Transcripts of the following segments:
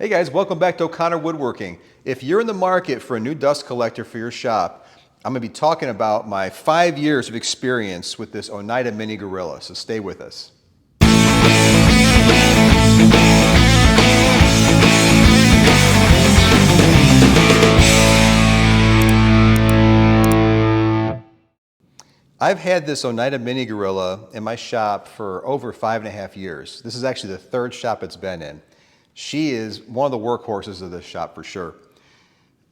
Hey guys, welcome back to O'Connor Woodworking. If you're in the market for a new dust collector for your shop, I'm going to be talking about my 5 years of experience with this Oneida Mini-Gorilla, so stay with us. I've had this Oneida Mini-Gorilla in my shop for over 5.5 years. This is actually the third shop it's been in. She is one of the workhorses of this shop for sure.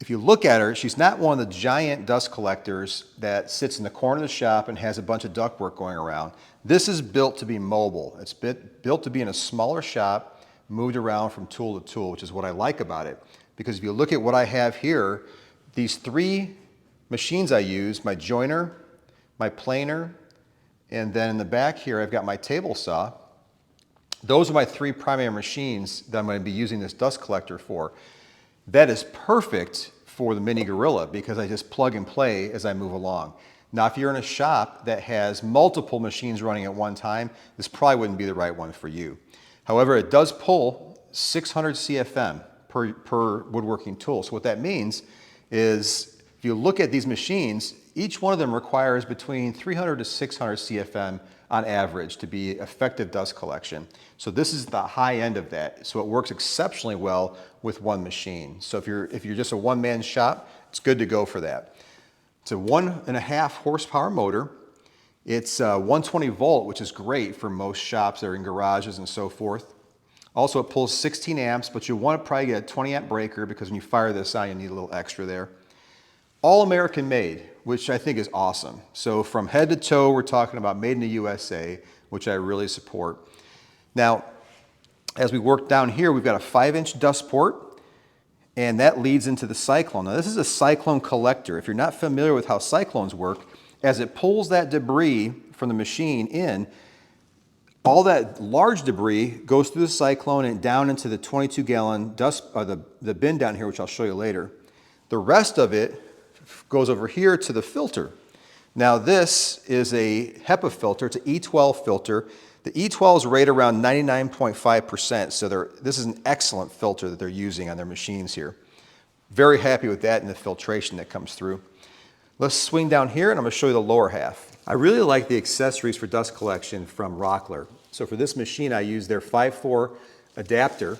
If you look at her, she's not one of the giant dust collectors that sits in the corner of the shop and has a bunch of ductwork going around. This is built to be mobile. It's built to be in a smaller shop, moved around from tool to tool, which is what I like about it. Because if you look at what I have here, these 3 machines I use, my joiner, my planer, and then in the back here I've got my table saw. Those are my 3 primary machines that I'm going to be using this dust collector for. That is perfect for the Mini-Gorilla because I just plug and play as I move along. Now if you're in a shop that has multiple machines running at one time, this probably wouldn't be the right one for you. However, it does pull 600 CFM per woodworking tool. So what that means is if you look at these machines, each one of them requires between 300 to 600 CFM on average to be effective dust collection. So this is the high end of that. So it works exceptionally well with one machine. So if you're just a one-man shop, it's good to go for that. It's a 1.5 horsepower motor. It's 120 volt, which is great for most shops that are in garages and so forth. Also, it pulls 16 amps, but you'll want to probably get a 20 amp breaker because when you fire this on, you need a little extra there. All American made, which I think is awesome. So from head to toe, we're talking about made in the USA, which I really support. Now, as we work down here, we've got a 5-inch dust port, and that leads into the Cyclone. Now, this is a Cyclone collector. If you're not familiar with how Cyclones work, as it pulls that debris from the machine in, all that large debris goes through the Cyclone and down into the 22-gallon dust, the bin down here, which I'll show you later. The rest of it goes over here to the filter. Now this is a HEPA filter, it's an E12 filter. The E12 is rated around 99.5%, so this is an excellent filter that they're using on their machines here. Very happy with that and the filtration that comes through. Let's swing down here and I'm going to show you the lower half. I really like the accessories for dust collection from Rockler. So for this machine I use their 5.4 adapter.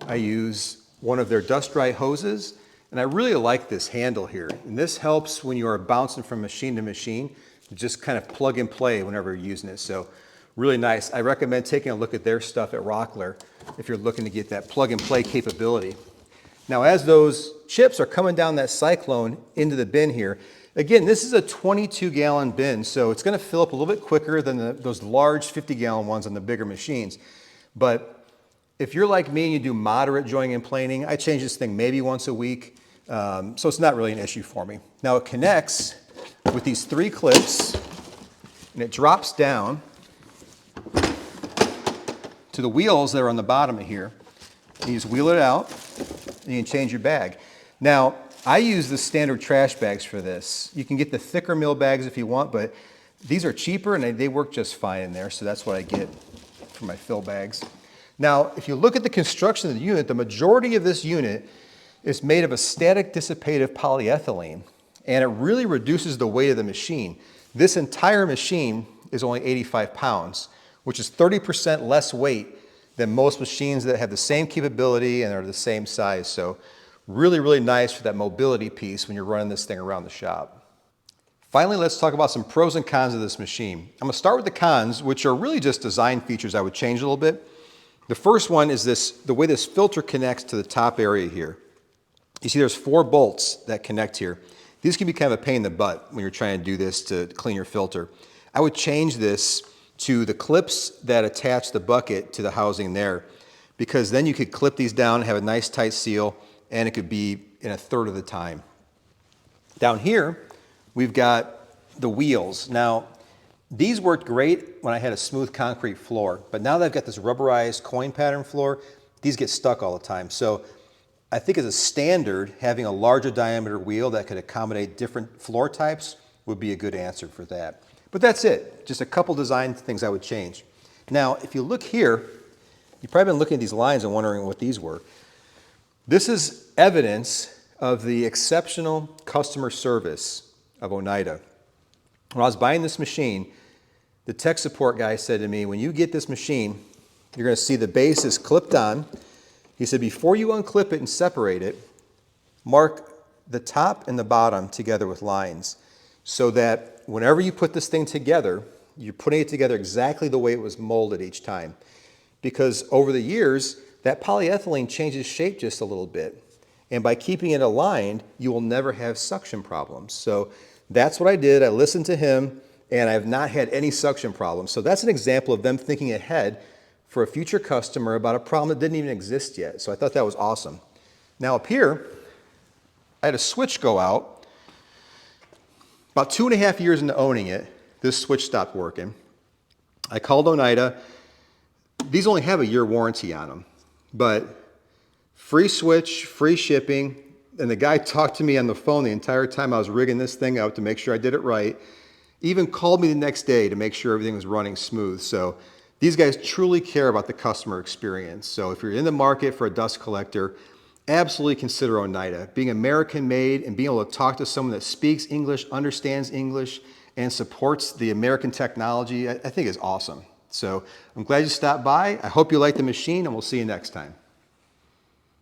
I use one of their dust dry hoses. And I really like this handle here. And this helps when you are bouncing from machine to machine, just kind of plug and play whenever you're using it. So really nice. I recommend taking a look at their stuff at Rockler if you're looking to get that plug and play capability. Now as those chips are coming down that Cyclone into the bin here, again, this is a 22-gallon bin, so it's going to fill up a little bit quicker than those large 50-gallon ones on the bigger machines. But if you're like me and you do moderate joining and planing, I change this thing maybe once a week. So it's not really an issue for me. Now it connects with these 3 clips and it drops down to the wheels that are on the bottom of here. You just wheel it out and you can change your bag. Now I use the standard trash bags for this. You can get the thicker mill bags if you want, but these are cheaper and they work just fine in there. So that's what I get for my fill bags. Now if you look at the construction of the unit, the majority of this unit is made of a static dissipative polyethylene, and it really reduces the weight of the machine. This entire machine is only 85 pounds, which is 30% less weight than most machines that have the same capability and are the same size. So really, really nice for that mobility piece when you're running this thing around the shop. Finally, let's talk about some pros and cons of this machine. I'm gonna start with the cons, which are really just design features I would change a little bit. The first one is the way this filter connects to the top area here. You see there's 4 bolts that connect here. These can be kind of a pain in the butt when you're trying to do this to clean your filter. I would change this to the clips that attach the bucket to the housing there, because then you could clip these down, have a nice tight seal, and it could be in 1/3 of the time. Down here, we've got the wheels. Now, these worked great when I had a smooth concrete floor, but now that I've got this rubberized coin pattern floor, these get stuck all the time. So I think as a standard, having a larger diameter wheel that could accommodate different floor types would be a good answer for that. But that's it, just a couple design things I would change. Now, if you look here, you've probably been looking at these lines and wondering what these were. This is evidence of the exceptional customer service of Oneida. When I was buying this machine, the tech support guy said to me, when you get this machine, you're going to see the base is clipped on. He said, before you unclip it and separate it, mark the top and the bottom together with lines so that whenever you put this thing together, you're putting it together exactly the way it was molded each time. Because over the years, that polyethylene changes shape just a little bit. And by keeping it aligned, you will never have suction problems. So that's what I did. I listened to him, and I have not had any suction problems. So that's an example of them thinking ahead for a future customer about a problem that didn't even exist yet. So I thought that was awesome. Now up here, I had a switch go out. About 2.5 years into owning it, this switch stopped working. I called Oneida. These only have a year warranty on them, but free switch, free shipping, and the guy talked to me on the phone the entire time I was rigging this thing out to make sure I did it right. Even called me the next day to make sure everything was running smooth. So these guys truly care about the customer experience. So if you're in the market for a dust collector, absolutely consider Oneida. Being American made and being able to talk to someone that speaks English, understands English, and supports the American technology, I think is awesome. So I'm glad you stopped by. I hope you like the machine, and we'll see you next time.